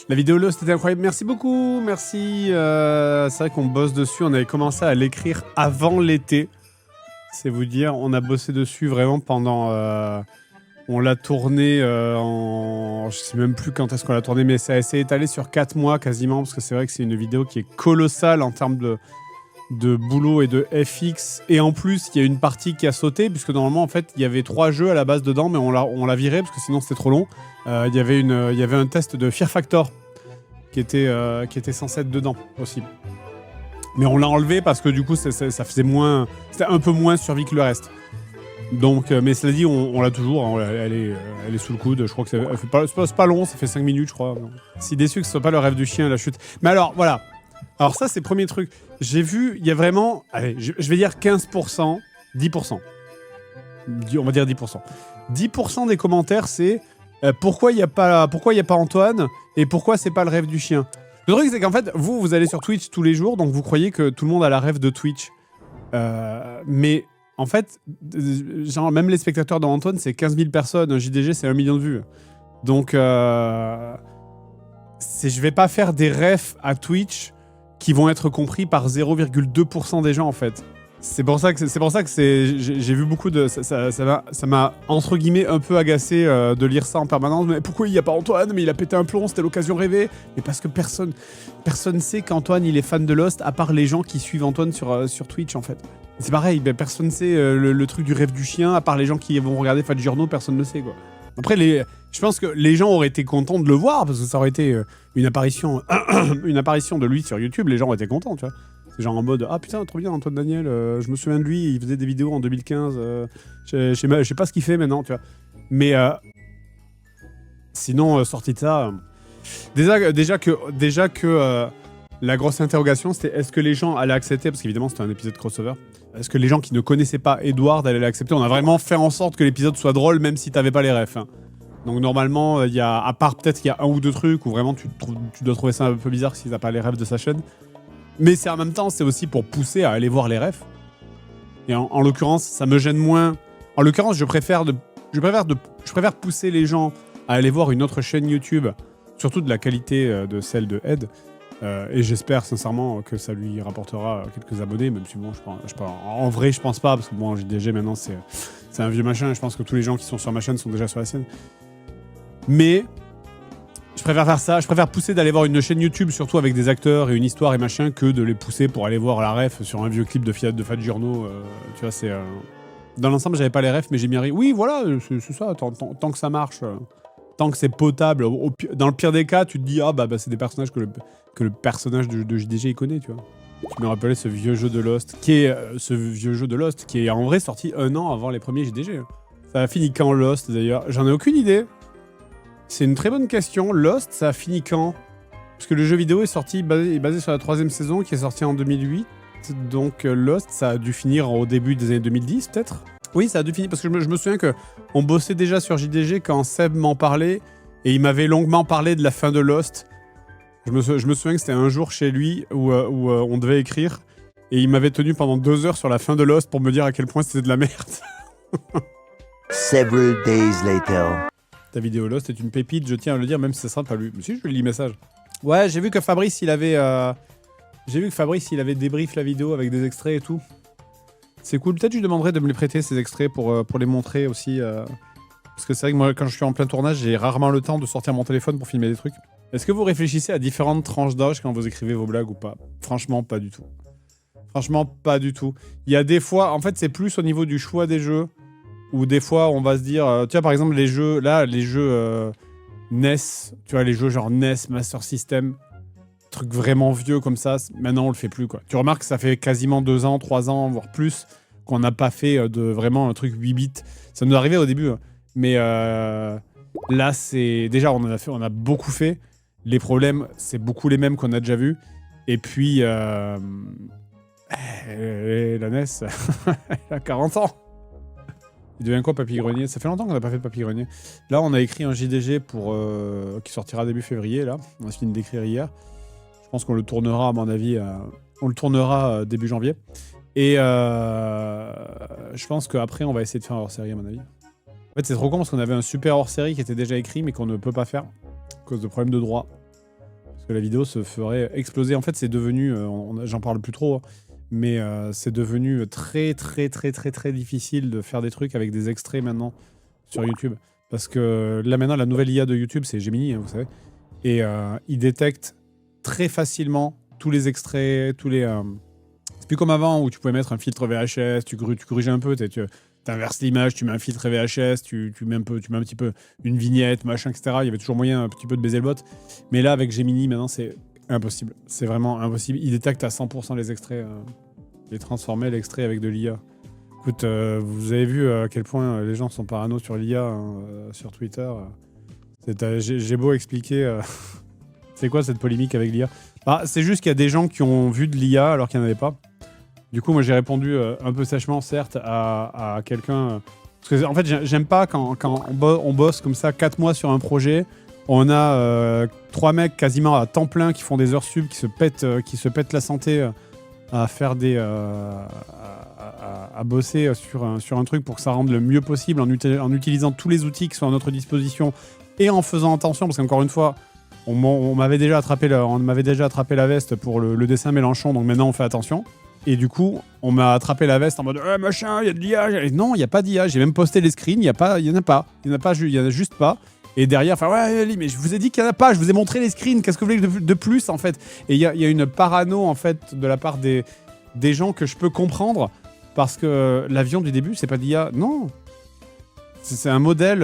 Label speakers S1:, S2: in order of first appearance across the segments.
S1: La vidéo Lost était incroyable. Merci beaucoup. Merci. C'est vrai qu'on bosse dessus. On avait commencé à l'écrire avant l'été. C'est vous dire, on a bossé dessus vraiment pendant... on l'a tourné je sais même plus quand est-ce qu'on l'a tourné, mais ça s'est étalé sur 4 mois quasiment, parce que c'est vrai que c'est une vidéo qui est colossale en termes de boulot et de FX. Et en plus, il y a une partie qui a sauté, puisque normalement, en fait, il y avait 3 jeux à la base dedans, mais on l'a viré, parce que sinon c'était trop long. Il y avait un test de Fear Factor qui était censé être dedans aussi. Mais on l'a enlevé parce que du coup, ça faisait moins... C'était un peu moins survie que le reste. Donc, mais cela dit, on l'a toujours, hein, elle est sous le coude, je crois que c'est pas long, ça fait 5 minutes, je crois. Si déçu que ce soit pas le rêve du chien, la chute. Mais alors, voilà. Alors ça, c'est le premier truc. J'ai vu, il y a vraiment... Allez, je vais dire 15%, 10%. On va dire 10%. 10% des commentaires, c'est pourquoi il n'y a pas Antoine et pourquoi c'est pas le rêve du chien. Le truc, c'est qu'en fait, vous allez sur Twitch tous les jours, donc vous croyez que tout le monde a la rêve de Twitch. Mais en fait, genre, même les spectateurs d'Antoine, c'est 15 000 personnes. Un JDG, c'est 1 million de vues. Donc, je vais pas faire des refs à Twitch qui vont être compris par 0,2% des gens, en fait. C'est pour ça que j'ai vu beaucoup de... Ça m'a, entre guillemets, un peu agacé de lire ça en permanence. Mais pourquoi il n'y a pas Antoine? Mais il a pété un plomb, c'était l'occasion rêvée. Mais parce que personne sait qu'Antoine, il est fan de Lost, à part les gens qui suivent Antoine sur Twitch, en fait. C'est pareil, personne ne sait le truc du rêve du chien, à part les gens qui vont regarder Fat Journaux, personne ne le sait, quoi. Après, je pense que les gens auraient été contents de le voir, parce que ça aurait été une apparition de lui sur YouTube, les gens auraient été contents, tu vois. C'est genre en mode, ah putain, trop bien, Antoine Daniel, je me souviens de lui, il faisait des vidéos en 2015, je sais pas ce qu'il fait maintenant, tu vois. Mais sinon, sorti de ça, déjà que la grosse interrogation, c'était est-ce que les gens allaient accepter, parce qu'évidemment c'était un épisode crossover, est-ce que les gens qui ne connaissaient pas Edward allaient l'accepter? On a vraiment fait en sorte que l'épisode soit drôle, même si t'avais pas les refs. Hein. Donc normalement, il y a, à part peut-être qu'il y a un ou deux trucs où vraiment tu dois trouver ça un peu bizarre si t'as pas les refs de sa chaîne. Mais c'est en même temps, c'est aussi pour pousser à aller voir les refs. Et en l'occurrence, ça me gêne moins. En l'occurrence, je préfère pousser les gens à aller voir une autre chaîne YouTube, surtout de la qualité de celle de Ed. Et j'espère sincèrement que ça lui rapportera quelques abonnés, même si bon, en vrai, je pense pas, parce que bon, JDG maintenant, c'est un vieux machin, et je pense que tous les gens qui sont sur ma chaîne sont déjà sur la sienne. Mais je préfère faire ça, je préfère pousser d'aller voir une chaîne YouTube, surtout avec des acteurs et une histoire et machin, que de les pousser pour aller voir la ref sur un vieux clip de Fat Journaux. Tu vois, c'est... Dans l'ensemble, j'avais pas les refs, mais j'ai bien ri. Oui, voilà, c'est ça, tant que ça marche, tant que c'est potable. Dans le pire des cas, tu te dis, ah bah c'est des personnages que le personnage de JDG il connaît, tu vois. Je me rappelais ce vieux jeu de Lost, qui est en vrai sorti 1 an avant les premiers JDG. Ça a fini quand Lost, d'ailleurs? J'en ai aucune idée. C'est une très bonne question. Lost, ça a fini quand? Parce que le jeu vidéo est basé sur la 3e saison qui est sortie en 2008. Donc Lost, ça a dû finir au début des années 2010, peut-être? Oui, ça a dû finir, parce que je me souviens qu'on bossait déjà sur JDG quand Seb m'en parlait, et il m'avait longuement parlé de la fin de Lost. Je me souviens que c'était un jour chez lui où on devait écrire, et il m'avait tenu pendant 2 heures sur la fin de Lost pour me dire à quel point c'était de la merde.
S2: Several days later.
S1: Ta vidéo Lost est une pépite, je tiens à le dire, même si ça sera pas lu. Mais si, je lis le message. Ouais, j'ai vu que Fabrice, il avait débrief la vidéo avec des extraits et tout. C'est cool. Peut-être je lui demanderai de me les prêter, ces extraits, pour les montrer aussi. Parce que c'est vrai que moi, quand je suis en plein tournage, j'ai rarement le temps de sortir mon téléphone pour filmer des trucs. Est-ce que vous réfléchissez à différentes tranches d'âge quand vous écrivez vos blagues ou pas? Franchement, pas du tout. Franchement, pas du tout. Il y a des fois... En fait, c'est plus au niveau du choix des jeux, où des fois, on va se dire... tu vois, par exemple, les jeux NES, tu vois, les jeux genre NES, Master System, trucs vraiment vieux comme ça, maintenant, on le fait plus, quoi. Tu remarques que ça fait quasiment 2 ans, 3 ans, voire plus, qu'on n'a pas fait de vraiment un truc 8 bits. Ça nous arrivait au début, hein. Mais là, c'est... Déjà, on a beaucoup fait. Les problèmes, c'est beaucoup les mêmes qu'on a déjà vus. Et puis... la NES, elle a 40 ans. Il devient quoi, Papy Grenier? Ça fait longtemps qu'on n'a pas fait Papy Grenier. Là, on a écrit un JDG qui sortira début février, là. On a fini d'écrire hier. Je pense qu'on le tournera, à mon avis, on le tournera début janvier. Et je pense qu'après, on va essayer de faire un hors-série, à mon avis. En fait, c'est trop con parce qu'on avait un super hors-série qui était déjà écrit, mais qu'on ne peut pas faire à cause de problèmes de droit. Parce que la vidéo se ferait exploser. En fait, c'est devenu, j'en parle plus trop, mais c'est devenu très, très, très, très, très difficile de faire des trucs avec des extraits maintenant sur YouTube. Parce que là, maintenant, la nouvelle IA de YouTube, c'est Gemini, vous savez. Et il détecte très facilement tous les extraits, tous les... C'est plus comme avant où tu pouvais mettre un filtre VHS, tu corriges un peu, tu inverses l'image, tu mets un filtre VHS, tu mets un petit peu une vignette, machin, etc. Il y avait toujours moyen un petit peu de baiser le bot. Mais là, avec Gemini, maintenant, c'est impossible. C'est vraiment impossible. Il détecte à 100% les extraits. Il transformé l'extrait avec de l'IA. Écoute, vous avez vu à quel point les gens sont parano sur l'IA sur Twitter. J'ai beau expliquer... c'est quoi cette polémique avec l'IA? C'est juste qu'il y a des gens qui ont vu de l'IA alors qu'il n'y en avait pas. Du coup, moi, j'ai répondu un peu sèchement, certes, à quelqu'un... Parce que, en fait, j'aime pas quand on bosse comme ça 4 mois sur un projet. On a 3 mecs quasiment à temps plein qui font des heures sub, qui se pètent la santé à faire des... à bosser sur un truc pour que ça rende le mieux possible en utilisant tous les outils qui sont à notre disposition et en faisant attention, parce qu'encore une fois, on m'avait déjà attrapé la veste pour le dessin Mélenchon, donc maintenant on fait attention. Et du coup, on m'a attrapé la veste en mode machin, il y a de l'IA. Non, il n'y a pas d'IA. J'ai même posté les screens, il n'y en a pas. Il n'y en a juste pas. Et derrière, ouais, mais je vous ai dit qu'il n'y en a pas, je vous ai montré les screens, qu'est-ce que vous voulez de plus en fait? Et il y a une parano en fait de la part des gens que je peux comprendre, parce que l'avion du début, c'est pas d'IA. Non. C'est un modèle,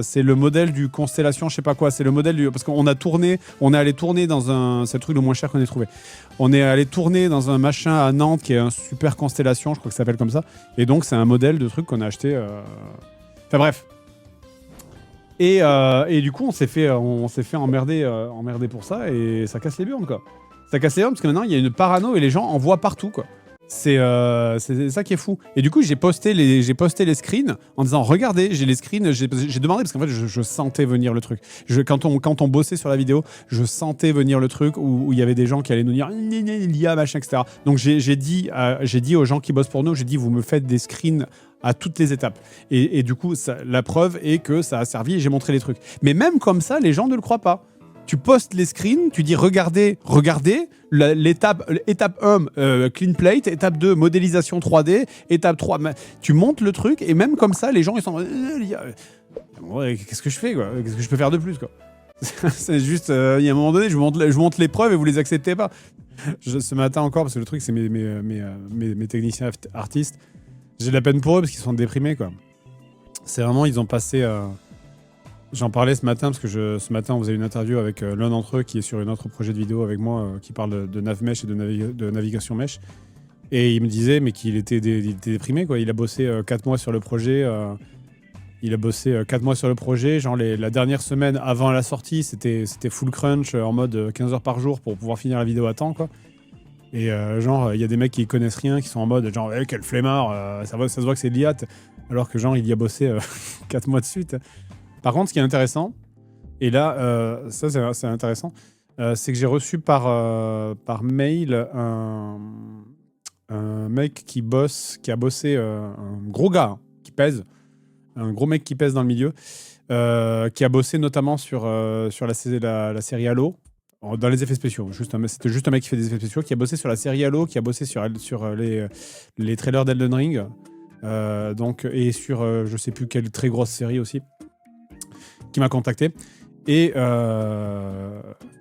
S1: c'est le modèle du Constellation, je sais pas quoi, c'est le modèle du... Parce qu'on est allé tourner dans un... C'est le truc le moins cher qu'on ait trouvé. On est allé tourner dans un machin à Nantes qui est un super Constellation, je crois que ça s'appelle comme ça. Et donc c'est un modèle de truc qu'on a acheté... Enfin bref. Et du coup on s'est fait emmerder pour ça, et ça casse les burnes quoi. Ça casse les burnes parce que maintenant il y a une parano et les gens en voient partout quoi. C'est ça qui est fou. Et du coup, j'ai posté les screens en disant regardez, j'ai les screens, j'ai demandé parce qu'en fait, je sentais venir le truc. Quand on bossait sur la vidéo, je sentais venir le truc où il y avait des gens qui allaient nous dire l'IA, machin, etc. Donc j'ai dit aux gens qui bossent pour nous, j'ai dit vous me faites des screens à toutes les étapes. Et du coup, la preuve est que ça a servi et j'ai montré les trucs. Mais même comme ça, les gens ne le croient pas. Tu postes les screens, tu dis regardez, l'étape 1, clean plate, étape 2, modélisation 3D, étape 3, tu montes le truc, et même comme ça, les gens ils sont ouais, qu'est-ce que je fais quoi? Qu'est-ce que je peux faire de plus quoi? C'est juste, il y a un moment donné, je monte les preuves et vous les acceptez pas. Ce matin encore, parce que le truc c'est mes techniciens artistes, j'ai de la peine pour eux parce qu'ils sont déprimés quoi. C'est vraiment, ils ont passé... J'en parlais ce matin parce que ce matin on faisait une interview avec l'un d'entre eux qui est sur un autre projet de vidéo avec moi qui parle de navmesh et de navigation mesh, et il me disait mais qu'il était déprimé quoi. Il a bossé 4 mois sur le projet, genre la dernière semaine avant la sortie c'était full crunch en mode 15 heures par jour pour pouvoir finir la vidéo à temps quoi. Et genre il y a des mecs qui connaissent rien qui sont en mode genre quel flemmard, ça se voit que c'est de l'IA, alors que genre il y a bossé 4 mois de suite. Par contre, ce qui est intéressant, et là, ça c'est intéressant, c'est que j'ai reçu par mail un mec qui a bossé, un gros gars un gros mec qui pèse dans le milieu, qui a bossé notamment sur la série Halo, dans les effets spéciaux. C'était juste un mec qui fait des effets spéciaux, qui a bossé sur la série Halo, qui a bossé sur les trailers d'Elden Ring, et sur je sais plus quelle très grosse série aussi, qui m'a contacté et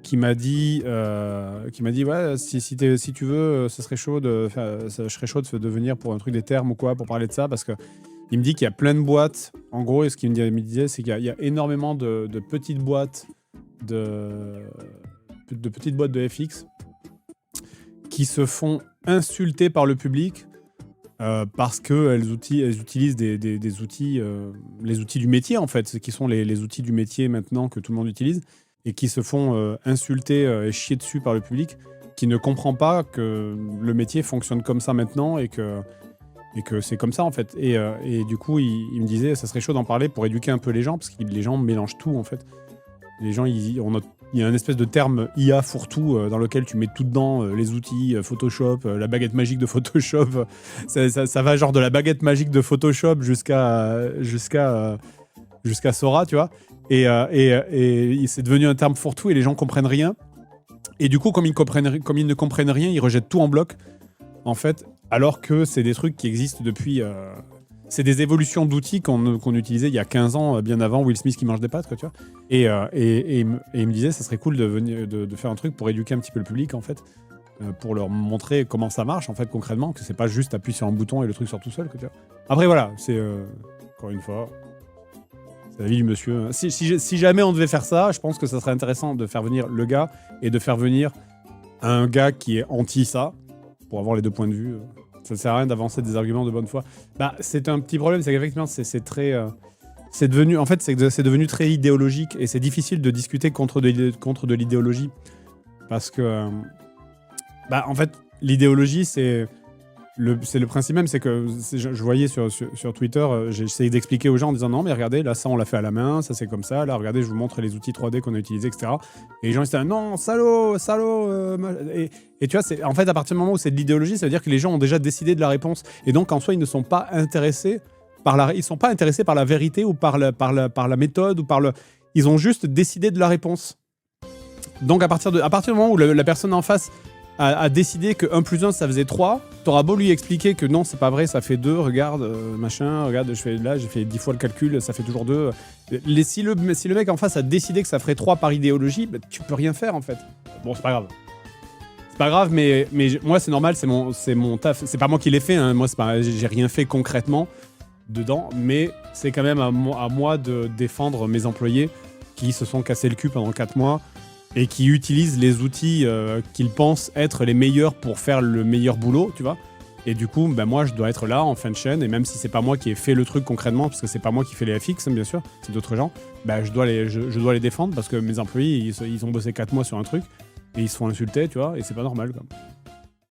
S1: qui m'a dit ouais, si tu veux, je serais chaud de venir pour un truc des termes ou quoi, pour parler de ça, parce que il me dit qu'il y a plein de boîtes en gros, et ce qu'il me disait c'est qu'il y a énormément de petites boîtes de petites boîtes de FX qui se font insulter par le public parce qu'elles utilisent des outils, les outils du métier en fait, qui sont les outils du métier maintenant que tout le monde utilise, et qui se font insulter et chier dessus par le public, qui ne comprend pas que le métier fonctionne comme ça maintenant et que c'est comme ça en fait. Et du coup, il me disait, ça serait chaud d'en parler pour éduquer un peu les gens, parce que les gens mélangent tout en fait. Les gens, il y a un espèce de terme IA fourre-tout dans lequel tu mets tout dedans, les outils, Photoshop, la baguette magique de Photoshop. Ça va genre de la baguette magique de Photoshop jusqu'à Sora, tu vois. Et c'est devenu un terme fourre-tout et les gens comprennent rien. Et du coup, comme ils ne comprennent rien, ils rejettent tout en bloc, en fait, alors que c'est des trucs qui existent depuis... c'est des évolutions d'outils qu'on utilisait il y a 15 ans, bien avant Will Smith qui mange des pâtes, quoi, tu vois. Et il me disait, ça serait cool de faire un truc pour éduquer un petit peu le public, en fait, pour leur montrer comment ça marche, en fait, concrètement, que c'est pas juste appuyer sur un bouton et le truc sort tout seul, quoi, tu vois. Après, voilà, c'est... encore une fois... C'est la vie du monsieur. Si jamais on devait faire ça, je pense que ça serait intéressant de faire venir le gars et de faire venir un gars qui est anti ça, pour avoir les deux points de vue. Ça sert à rien d'avancer des arguments de bonne foi. Bah, c'est un petit problème, c'est qu'effectivement, c'est très... c'est devenu très idéologique et c'est difficile de discuter contre de l'idéologie. Parce que... bah, en fait, l'idéologie, c'est le principe même, c'est que je voyais sur Twitter, j'ai essayé d'expliquer aux gens en disant non mais regardez, là ça on l'a fait à la main, ça c'est comme ça, là regardez je vous montre les outils 3D qu'on a utilisés, etc. Et les gens ils étaient non, salaud, et tu vois, en fait à partir du moment où c'est de l'idéologie, ça veut dire que les gens ont déjà décidé de la réponse, et donc en soi ils ne sont pas intéressés ils sont pas intéressés par la vérité ou par la méthode, ou ils ont juste décidé de la réponse. Donc à partir du moment où la personne en face a décidé que 1 plus 1 ça faisait 3, t'auras beau lui expliquer que non c'est pas vrai, ça fait 2, regarde, machin, regarde, j'ai fait 10 fois le calcul, ça fait toujours 2. Si le mec en face a décidé que ça ferait 3 par idéologie, bah, tu peux rien faire en fait. Bon, c'est pas grave. C'est pas grave, mais moi c'est normal, c'est mon taf. C'est pas moi qui l'ai fait, hein. Moi j'ai rien fait concrètement dedans, mais c'est quand même à moi de défendre mes employés qui se sont cassés le cul pendant 4 mois et qui utilisent les outils qu'ils pensent être les meilleurs pour faire le meilleur boulot, tu vois. Et du coup, ben moi, je dois être là en fin de chaîne, et même si c'est pas moi qui ai fait le truc concrètement, parce que c'est pas moi qui fais les FX, hein, bien sûr, c'est d'autres gens, ben je dois les défendre, parce que mes employés, ils ont bossé 4 mois sur un truc, et ils se font insulter, tu vois, et c'est pas normal, quoi.